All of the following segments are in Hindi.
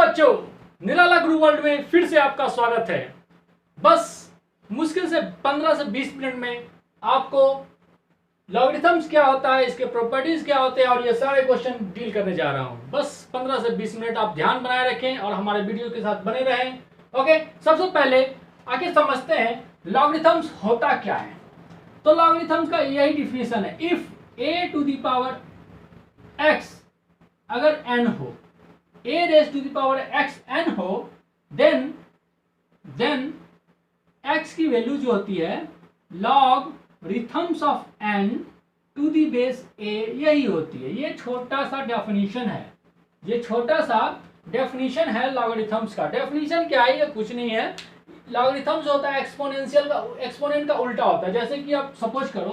बच्चों, निराला गुरु वर्ल्ड में फिर से आपका स्वागत है। बस मुश्किल से 15 से 20 मिनट में आपको लॉगरिथम्स क्या होता है, इसके प्रॉपर्टीज क्या होते हैं और ये सारे क्वेश्चन डील करने जा रहा हूं। बस 15 से 20 मिनट आप ध्यान बनाए रखें और हमारे वीडियो के साथ बने रहें। ओके, सबसे पहले आगे समझते हैं लॉगरिथम्स होता क्या है। तो लॉगरिथम्स का यही डिफिनेशन है, if a to the power x अगर n हो, a raise to the power x n हो, देन x की वैल्यू जो होती है logarithms of n to the base a यही होती है। ये छोटा सा डेफिनेशन है, ये छोटा सा डेफिनेशन है लॉगरिथम्स का। डेफिनेशन क्या है? ये कुछ नहीं है। लॉगरिथम्स होता है एक्सपोनेंशियल का, एक्सपोनेंट का उल्टा होता है। जैसे कि आप सपोज करो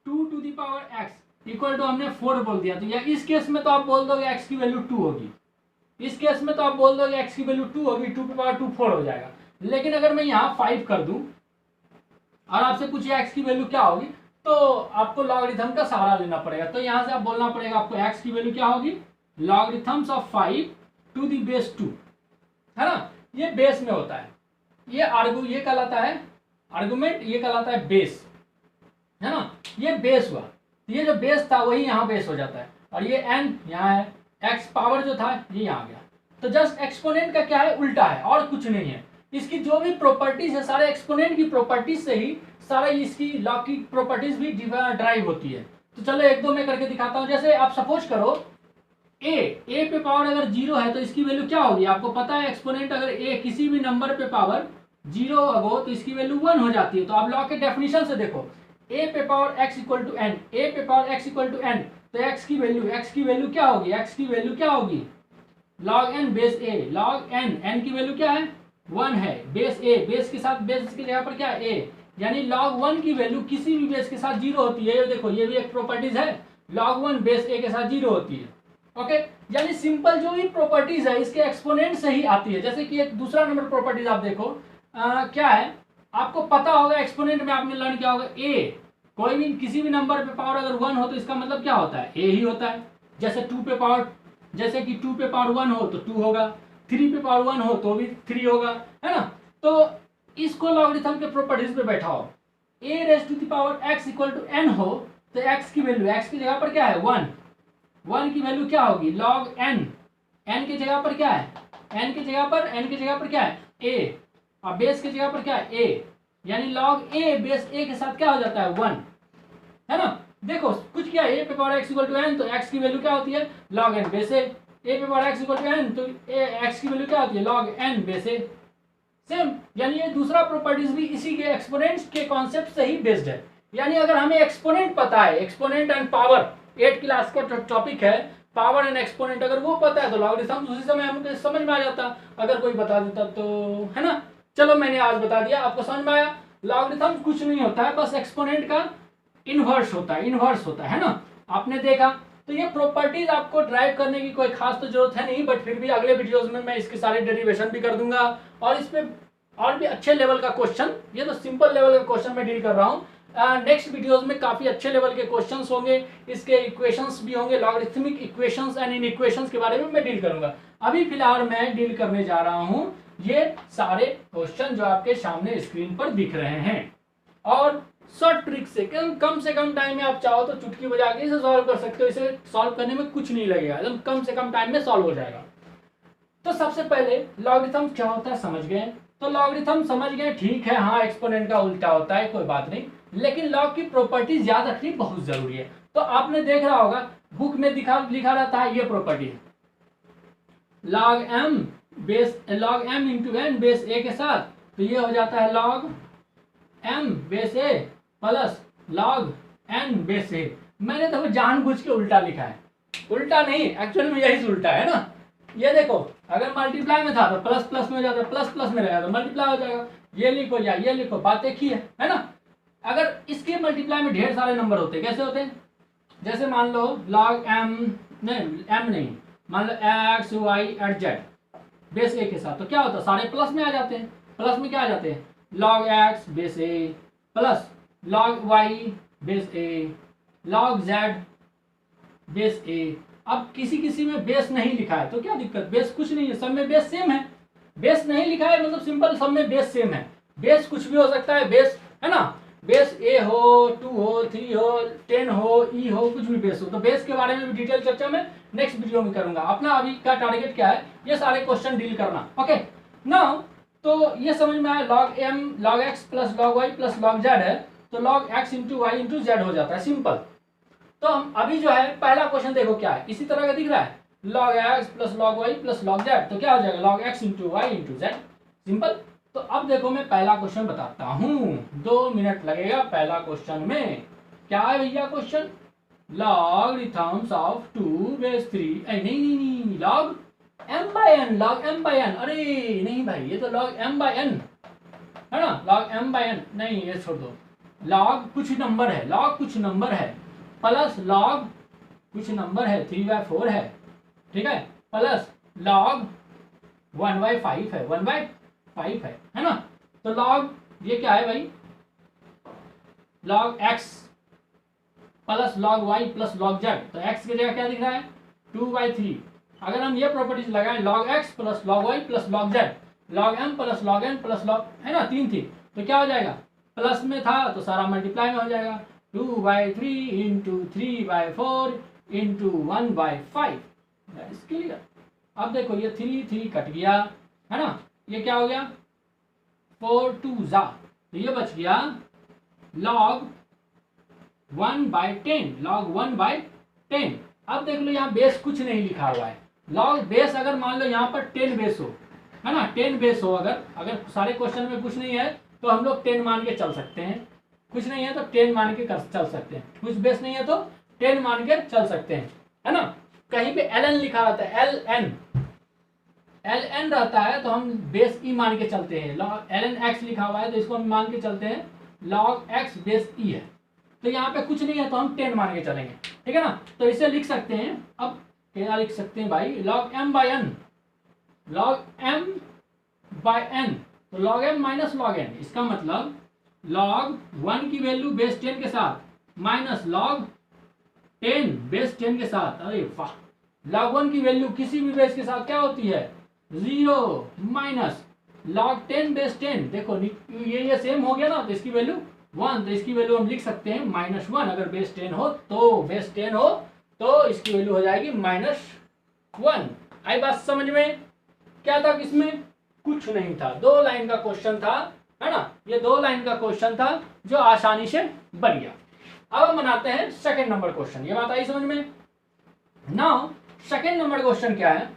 2 to the power x equal to हमने 4 बोल दिया, तो या इस केस में तो आप बोल दोगे x की वैल्यू 2 होगी, इस केस में तो आप बोल दोगे x की वैल्यू 2 होगी, 2 की पावर 2 4 हो जाएगा। लेकिन अगर मैं यहाँ 5 कर दूं और आपसे पूछिए x की वैल्यू क्या होगी, तो आपको लॉगरिथम का सहारा लेना पड़ेगा। तो यहाँ से आप बोलना पड़ेगा आपको x की वैल्यू क्या होगी, logarithms of 5 to the base 2, है ना। ये बेस में होता है, ये कहलाता है आर्गुमेंट, ये कहलाता है बेस, है ना। ये बेस हुआ, ये जो बेस था वही यहाँ बेस हो जाता है, और ये n यहाँ है, x पावर जो था ये यहाँ गया। तो जस्ट एक्सपोनेंट का क्या है, उल्टा है और कुछ नहीं है। इसकी जो भी प्रॉपर्टीज है सारे एक्सपोनेंट की प्रॉपर्टीज से ही सारा इसकी लॉग की प्रॉपर्टीज भी ड्राइव होती है। तो चलो एक दो में करके दिखाता हूँ। जैसे आप सपोज करो a पे पावर अगर 0 है तो इसकी वैल्यू क्या होगी, आपको पता है एक्सपोनेंट अगर a किसी भी नंबर पे पावर 0 हो तो इसकी वैल्यू 1 हो जाती है। तो आप लॉग के डेफिनेशन से देखो, a पे power x equal to n, a पे power x equal to n, तो x की वैल्यू क्या होगी, x की वैल्यू क्या होगी, log n base a, log n की वैल्यू क्या है 1 है, बेस a, बेस के साथ बेस की जगह पर क्या है a, यानी log 1 की वैल्यू किसी भी बेस के साथ 0 होती है। ये देखो ये भी एक प्रॉपर्टीज है, log 1 बेस a के साथ 0 होती है। ओके, यानी सिंपल जो भी प्रॉपर्टीज है इसके एक्सपोनेंट से ही आती है। जैसे कि एक दूसरा नंबर प्रॉपर्टीज आप देखो क्या है, आपको पता होगा एक्सपोनेंट में आपने लर्न किया होगा a, कोई भी किसी भी नंबर पे पावर अगर 1 हो तो इसका मतलब क्या होता है, a ही होता है। जैसे 2 पे पावर, जैसे कि 2 पे पावर 1 हो तो 2 होगा, 3 पे पावर 1 हो तो भी 3 होगा, है ना। तो इसको लॉगरिथम के प्रॉपर्टीज पे बैठाओ, a raise to the power x equal to n हो तो x की वैल्यू, x की जगह पर क्या है 1 की वैल्यू क्या होगी log n की जगह पर क्या है, n की जगह पर क्या है a, और बेस की जगह पर क्या है a, यानी log a बेस a के साथ क्या हो जाता है 1, है ना। देखो कुछ किया, a पे power x equal to n तो x की वैल्यू क्या होती है log n बेस a पे power x equal to n तो x की वैल्यू क्या होती है log n base a। Same, यानी ये दूसरा प्रॉपर्टीज भी इसी के एक्सपोनेंट्स के कॉन्सेप्ट से ही बेस्ड है। यानी अगर हमें एक्सपोनेंट पता है, एक्सपोनेंट एंड पावर 8 क्लास का टॉपिक है, पावर एंड एक्सपोनेंट अगर वो पता है तो लॉगरिथम्स उसी समय हमको समझ में आ जाता, अगर कोई बता देता तो, है ना। चलो मैंने आज बता दिया, आपको समझ में आया। लॉगरिथम्स कुछ नहीं होता है, बस एक्सपोनेंट का इनवर्स होता है ना, आपने देखा। तो ये प्रॉपर्टीज आपको ड्राइव करने की कोई खास तो जरूरत है नहीं, बट फिर भी अगले वीडियोस में मैं इसके सारे डेरिवेशन भी कर दूंगा और इसमें और भी अच्छे लेवल का क्वेश्चन, ये तो सिंपल लेवल का क्वेश्चन मैं डील कर रहा हूँ। नेक्स्ट वीडियोस में काफी अच्छे लेवल के क्वेश्चंस होंगे, इसके इक्वेशंस भी होंगे, logarithmic equations and in equations के बारे में मैं डील करूंगा। अभी फिलहाल मैं डील करने जा रहा हूं ये सारे क्वेश्चन जो आपके सामने स्क्रीन पर दिख रहे हैं, और शॉर्ट ट्रिक से कम से कम टाइम में आप चाहो तो चुटकी बजा के इसे सॉल्व कर सकते हो। इसे सॉल्व करने में कुछ नहीं लगेगा, एकदम कम से कम टाइम में सॉल्व हो जाएगा। तो सबसे पहले लॉगरिथम क्या होता है समझ गए, तो लॉगरिथम समझ गए, ठीक है, हाँ एक्सपोनेंट का उल्टा होता है, कोई बात नहीं, लेकिन लॉग की प्रॉपर्टीज याद रखनी बहुत जरूरी है। तो आपने देख रहा होगा बुक में लिखा रहता है ये property, log m into n base a के साथ, तो ये हो जाता है log m base a plus log n base a। मैंने तो जानबूझ के उल्टा लिखा है, उल्टा नहीं एक्चुअली में यही उल्टा है ना। ये देखो अगर मल्टीप्लाई में था तो प्लस प्लस में हो जाता, प्लस प्लस में रहेगा तो मल्टीप्लाई हो जाएगा, ये लिखो या ये लिखो, बात एक ही है ना। अगर इसके मल्टीप्लाई में ढेर सारे नंबर होते, कैसे होते, जैसे मान लो log m नहीं, मान लो x y एट z बेस a के साथ, तो क्या होता है सारे प्लस में आ जाते हैं। प्लस में क्या आ जाते हैं log x base a plus log y base a, log z बेस a अब किसी किसी में बेस नहीं लिखा है तो क्या दिक्कत, बेस कुछ नहीं है, सब में बेस सेम है। बेस नहीं लिखा है मतलब सिंपल सब में बेस सेम है। बेस कुछ भी हो सकता है, बेस है ना, बेस ए हो, 2 हो, 3 हो, 10 हो, ई हो, कुछ भी बेस हो। तो बेस के बारे में भी डिटेल चर्चा मैं नेक्स्ट वीडियो में करूंगा। अपना अभी का टारगेट क्या है, ये सारे क्वेश्चन डील करना। ओके नाउ तो ये समझ में आया, log m log x plus log y plus log z है तो log x into y into z हो जाता है, सिंपल। तो हम अभी जो है पहला क्वेश्चन देखो क्या है, इसी तरह का दिख रहा है, log x plus log y plus log z, तो क्या हो जाएगा log x into y into z, simple. तो अब देखो मैं पहला क्वेश्चन बताता हूँ, 2 मिनट लगेगा पहला क्वेश्चन में। क्या है भैया क्वेश्चन, लॉगरिथम्स ऑफ 2 बेस 3, नहीं log m by n, log m by n, अरे नहीं भाई ये तो log m बाय n है ना, log m बाय n नहीं, ये छोड़ दो, log कुछ नंबर है, log कुछ नंबर है प्लस log कुछ नंबर है 3/4 है, ठीक है, प्लस log 1/5 है, 1/5 है ना। तो log ये क्या है भाई, log x plus log y plus log z, तो x की जगह क्या दिख रहा है 2/3। अगर हम ये प्रॉपर्टीज लगाएं log x plus log y plus log z, log m plus log n plus log, है ना, 3 थी तो क्या हो जाएगा, प्लस में था तो सारा मल्टीप्लाई में हो जाएगा, 2/3 into 3/4 into 1/5, that is clear. अब देखो ये 3 कट गया है ना, ये क्या हो गया 4 2 जा, तो ये बच गया log 1/10, log 1/10। अब देख लो यहाँ बेस कुछ नहीं लिखा हुआ है, लॉग बेस अगर मान लो यहाँ पर 10 बेस हो, है ना, 10 बेस हो, अगर सारे क्वेश्चन में कुछ नहीं है तो हम लोग 10 मान के चल सकते हैं, कुछ नहीं है तो 10 मान के चल सकते हैं, कुछ बेस नहीं है तो 10 मान के चल सकते हैं, है ना। कहीं पे ln लिखा रहता है, ln रहता है तो हम बेस ई मान के चलते हैं, ln x लिखा हुआ है तो इसको हम मान के चलते हैं log x बेस ई है, तो यहाँ पे कुछ नहीं है तो हम 10 मान के चलेंगे, ठीक है ना। तो इसे लिख सकते हैं, अब क्या लिख सकते हैं भाई, log m by n, log m by n, तो log m minus log n, इसका मतलब log 1 की वैल्यू बेस 10 के साथ माइनस log 10 बेस 10 के साथ, अरे वाह, log 1 की वैल्यू किसी भी बेस के साथ क्या होती है 0 माइनस log 10 बेस 10, देखो ये सेम हो गया ना, तो इसकी वैल्यू 1, तो इसकी वैल्यू हम लिख सकते हैं -1, अगर बेस 10 हो तो, बेस 10 हो तो इसकी वैल्यू हो जाएगी -1। आई बात समझ में, क्या था इसमें, कुछ नहीं था, 2 लाइन का क्वेश्चन था, है ना, ये 2 लाइन का क्वेश्चन था जो आसानी से बन गया। अब हम बनाते हैं सेकंड नंबर क्वेश्चन, ये बात आई समझ में। नाउ सेकंड नंबर क्वेश्चन क्या है,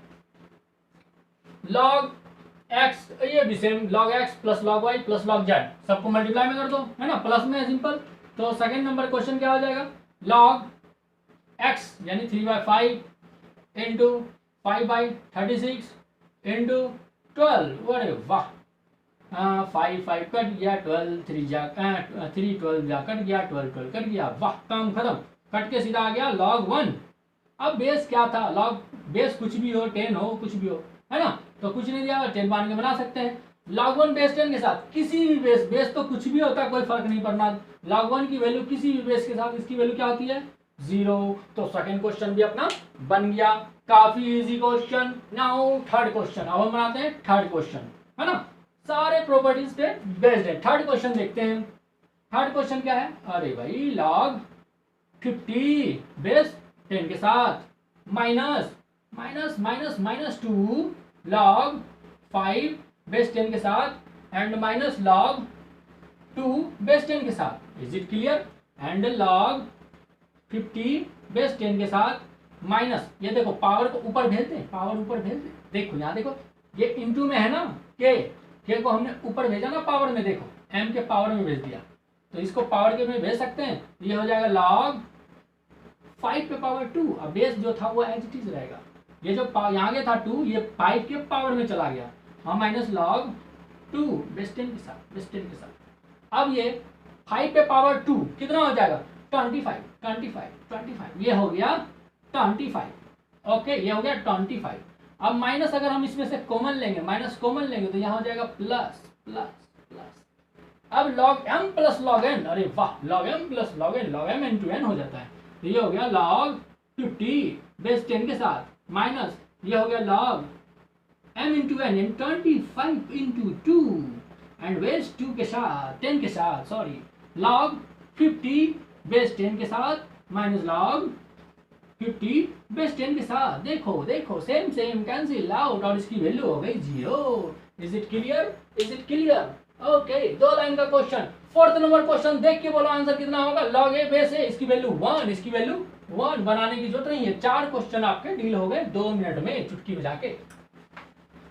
log x, ये भी same log x plus log y plus log z, सबको मल्टीप्लाई में कर दो, है ना, प्लस में है सिंपल। तो सेकंड नंबर क्वेश्चन क्या हो जाएगा, log x यानी 3/5 इंटू 5/36 इंटू 12, अरे वाह, 5 कट गया, 12 3 12 कट गया, 12 कट गया, वाह काम खत्म, कट के सीधा आ गया log 1। अब बेस क्या था, log बेस कुछ भी हो, 10 हो, कुछ भी हो, है ना, तो कुछ नहीं दिया, 10 मान के बना सकते हैं। log 1 बेस 10 के साथ किसी भी बेस तो कुछ भी होता है, कोई फर्क नहीं पड़ना, log 1 की वैल्यू किसी भी बेस के साथ इसकी वैल्यू क्या होती है 0, तो सेकंड क्वेश्चन भी अपना बन गया, काफी easy question. Now third question, अब हम बनाते हैं थर्ड क्वेश्चन, है ना, सारे प्रॉपर्टीज पे बेस्ड है। थर्ड क्वेश्चन देखते हैं, थर्ड क्वेश्चन क्या है, अरे भाई log 50 बेस 10 के साथ minus minus minus minus 2 log 5 base 10 के साथ एंड माइनस log 2 बेस 10 के साथ, is it clear, and log 50 base 10 के साथ माइनस, ये देखो पावर को ऊपर भेज दें, पावर ऊपर भेज दें, देखो यहाँ देखो ये इंटू में है ना, के को हमने ऊपर भेजा ना पावर में, देखो m के पावर में भेज दिया, तो इसको पावर के में भेज सकते हैं, ये हो जाएगा log 5 पे पावर 2, अब बेस जो था वो एज इट इज रहेगा, ये जो यहाँ के था 2 ये 5 के पावर में चला गया, हाँ माइनस log 2 बेस 10 के साथ, बेस 10 के साथ। अब ये 5 पे पावर 2 कितना हो जाएगा 25, ये हो गया 25, ओके, ये हो गया 25। अब माइनस अगर हम इसमें से कॉमन लेंगे, माइनस कॉमन लेंगे तो यहाँ हो जाएगा प्लस प्लस प्लस। अब log m plus log n, अरे वाह, log m plus log n, log m into n हो जाता है, तो ये हो गया log 50 बेस 10 के साथ माइनस ये हो गया log m into n, 25 into 2 and base 2 के साथ 10 के साथ सॉरी log 50 बेस 10 के साथ माइनस log 50 बेस 10 के साथ। देखो देखो सेम सेम कैंसिल आउट और इसकी वैल्यू हो गई 0। Is it clear? Is it clear? Okay, 2 line का क्वेश्चन। 4th नंबर क्वेश्चन देख के बोलो आंसर कितना होगा। log a बेस है, इसकी वैल्यू 1, इसकी वैल्यू 1 बनाने की जरूरत नहीं है। 4 क्वेश्चन आपके डील हो गए 2 मिनट में चुटकी बजा के।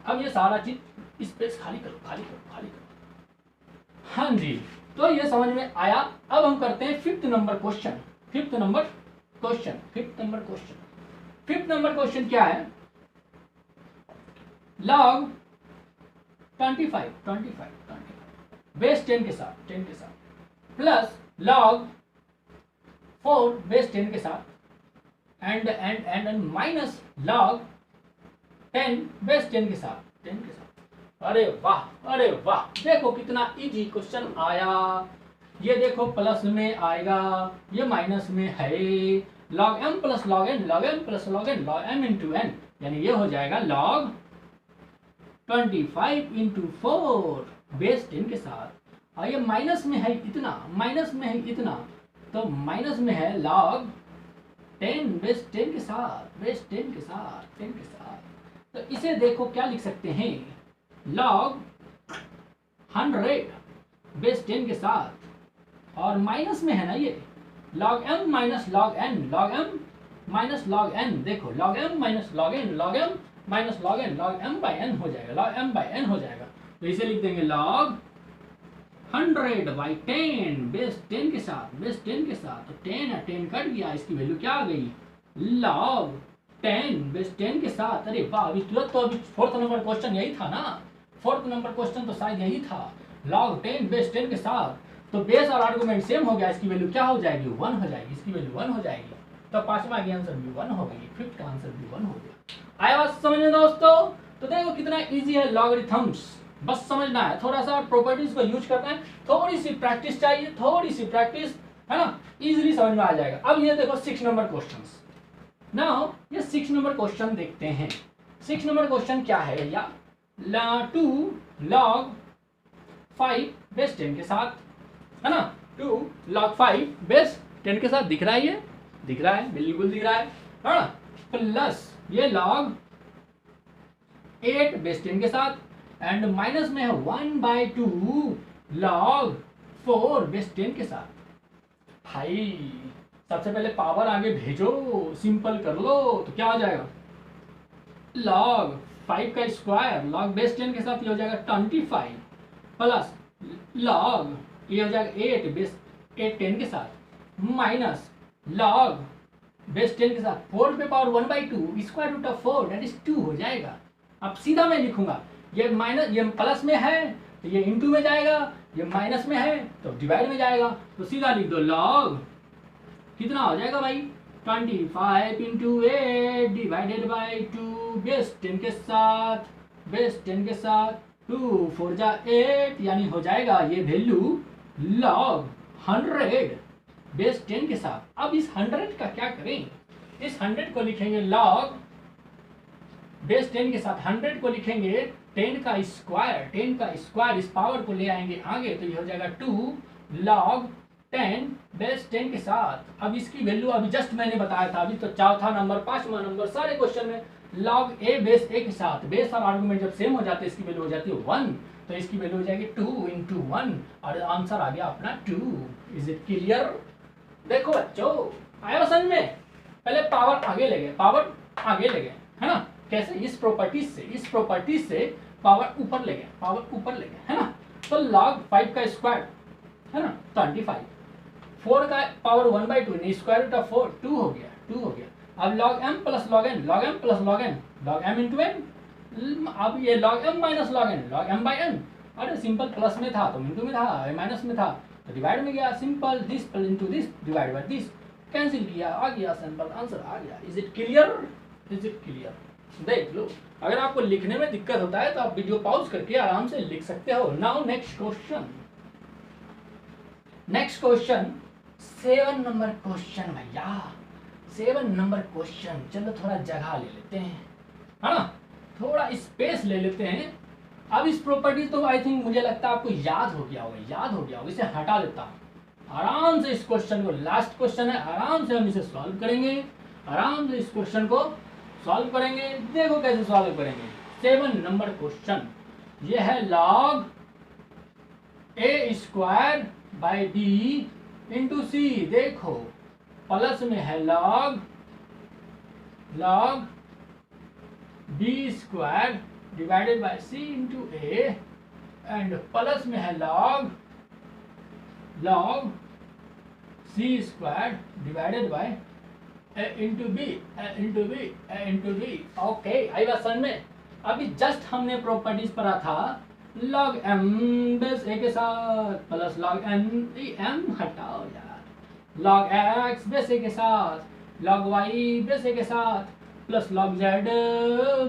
अब ये सारा चीज स्पेस खाली करो खाली करो खाली करो। हाँ जी, तो ये समझ में आया। अब हम करते हैं 5th number question. 5th number question क्या है? log 25 बेस 10 के साथ प्लस log 4 बेस 10 के साथ एंड माइनस log 10 बेस 10 के साथ अरे वाह, देखो कितना इजी क्वेश्चन आया। ये देखो प्लस में आएगा, ये माइनस में है। log m plus log n log m into n, यानी ये हो जाएगा log 25 इंटू 4 बेस 10 के साथ। और ये माइनस में है इतना, तो माइनस में है log 10 बेस 10 के साथ तो इसे देखो क्या लिख सकते हैं, log 100 बेस 10 के साथ और माइनस में है ना ये log m minus log n देखो log m minus log n log m by n हो जाएगा। तो इसे लिख देंगे log 100 बाई 10 बेस 10 के साथ तो 10 है, 10 कट गया, इसकी वैल्यू क्या आ गई log 10 बेस 10 के साथ। अरे वाह, अभी तुरंत तो अभी 4th नंबर क्वेश्चन यही था ना, 4th नंबर क्वेश्चन तो शायद यही था, log 10 बेस 10 के साथ। तो बेस और आर्गुमेंट सेम हो गया, इसकी वैल्यू क्या हो जाएगी 1 हो जाएगी, इसकी वैल्यू 1 हो जाएगी। तो 5वां की आंसर भी 1 हो गई, 5th का आंसर भी 1 हो गया। आया बात समझ में दोस्तों? तो देखो कितना इजी है लॉगरिथम्स, बस समझना है, थोड़ा सा प्रॉपर्टीज को यूज करना है, थोड़ी सी प्रैक्टिस चाहिए, थोड़ी सी प्रैक्टिस है ना, इजीली समझ में आ जाएगा। अब ये देखो 6 नंबर क्वेश्चंस। नाउ ये 6 नंबर क्वेश्चन देखते हैं। 6 नंबर क्वेश्चन क्या है भैया, 2 log 5 बेस 10 के साथ है ना, 2 log 5 बेस 10 के साथ दिख रहा है, ये दिख रहा है, बिल्कुल दिख रहा है ना, प्लस ये log 8 बेस 10 के साथ एंड माइनस में है 1/2 log 4 बेस 10 के साथ। भाई सबसे पहले पावर आगे भेजो, सिंपल कर लो, तो क्या हो जाएगा log 5 का स्क्वायर log बेस 10 के साथ ये हो जाएगा 25 प्लस log ये हो जाएगा 8 बेस 10 के साथ माइनस log बेस 10 के साथ 4 पे power 1/2 square root of 4 that is 2 हो जाएगा। अब सीधा मैं लिखूंगा, ये माइनस, ये प्लस में है तो ये इनटू में जाएगा, ये माइनस में है तो डिवाइड में जाएगा, तो सीधा लिख दो log कितना हो जाएगा भाई 25 इंटू 8 डिवाइडेड बाई 2 बेस 10 के साथ 2 4 जा 8, यानी हो जाएगा ये वैल्यू log 100 बेस 10 के साथ। अब इस 100 का क्या करें, इस 100 को लिखेंगे log बेस 10 के साथ, 100 को लिखेंगे 10 का स्क्वायर इस पावर को ले आएंगे आगे, तो ये हो जाएगा 2 log 10 बेस 10 के साथ। अब इसकी वैल्यू अभी जस्ट मैंने बताया था, अभी तो 4था नंबर 5वां नंबर सारे क्वेश्चन में log a बेस a के साथ, बेस और आर्गुमेंट जब सेम हो जाते हैं इसकी वैल्यू हो जाती है 1, तो इसकी वैल्यू हो जाएगी 2 इंटू 1 और आंसर आ गया अपना 2। Is it clear? देखो बच्चों आया समझ में, पहले पावर आगे ले गए है ना, कैसे इस प्रॉपर्टी से पावर ऊपर ले गए है ना, तो log 5 का स्क्वायर है ना 25, 4 का पावर 1/2 स्क्वायर रूट ऑफ 4 2 हो गया। अब log m plus log n log m into n, अब ये log m minus log m by n, अरे सिंपल प्लस में था तो इंटू में था, माइनस में था तो डिवाइड में गया, simple this into this divide by this, cancel किया, आ गया सिंपल आंसर आ गया। Is it clear? देख लो, अगर आपको लिखने में दिक्कत होता है तो आप वीडियो पॉज करके आराम से लिख सकते हो। Now next question 7 number question भैया, 7 नंबर क्वेश्चन, चलो थोड़ा जगह ले लेते हैं, है ना, थोड़ा स्पेस ले लेते हैं। अब इस प्रॉपर्टी तो आई थिंक मुझे लगता है आपको याद हो गया होगा, इसे हटा देता हूँ। आराम से इस क्वेश्चन को, लास्ट क्वेश्चन है, आराम से हम इसे सॉल्व करेंगे, आराम से इस क्वेश्चन को सॉल्व करेंगे। देखो कैसे सॉल्व करेंगे। 7 नंबर क्वेश्चन ये है log a square by B into C. देखो प्लस में है log b square divided by C into A, and plus में है log c square divided by a into B. Okay, आई बात समझ में। अभी जस्ट हमने प्रॉपर्टीज पढ़ा था, log m बेस a के साथ प्लस log n, m हटाओ यार, log x बेस a के साथ, log y बेस a के साथ, प्लस log z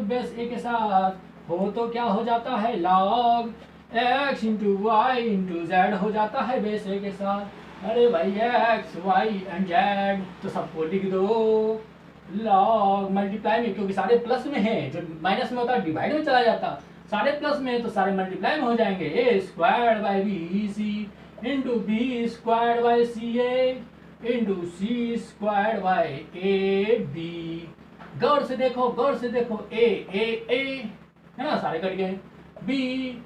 बेस a के साथ, हो तो क्या हो जाता है, log x into y into z हो जाता है बेस a के साथ। अरे भाई x y एंड z तो सबको लिख दो log मल्टीप्लाई में, क्योंकि सारे प्लस में है, जो माइनस में होता है डिवाइड में चला जाता, सारे प्लस में है तो सारे मल्टीप्लाई में हो जाएंगे। a square by B C into B square by C A into C square by A B. गौर से देखो ए है ना, सारे कट गए, बी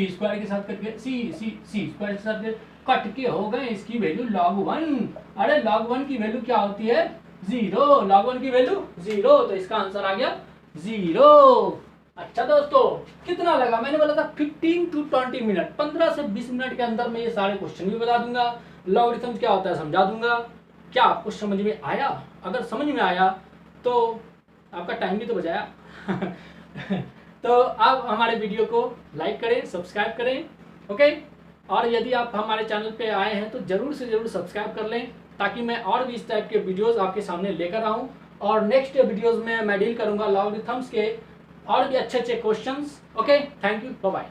स्क्वायर के साथ कट गए, सी स्क्वायर के साथ कट के हो गए, इसकी वैल्यू log 1। अरे log 1 की वैल्यू क्या होती है, 0, log 1 की वैल्यू 0, तो इसका आंसर आ गया 0। अच्छा दोस्तों, कितना लगा, मैंने बोला था 15 to 20 मिनट, 15 से 20 मिनट के अंदर मैं ये सारे क्वेश्चन भी बता दूंगा, लॉगरिथम क्या होता है समझा दूंगा। क्या आपको समझ में आया? अगर समझ में आया तो आपका टाइम भी तो बचाया तो आप हमारे वीडियो को लाइक करें, सब्सक्राइब करें, ओके। और यदि आप हमारे चैनल पे आए हैं तो जरूर से जरूर सब्सक्राइब कर लें, ताकि मैं और भी इस टाइप के वीडियोस आपके सामने लेकर आऊँ। और नेक्स्ट वीडियोस में मैं डील करूँगा लॉगरिथम्स के और भी अच्छे questions. Okay, thank you, bye bye.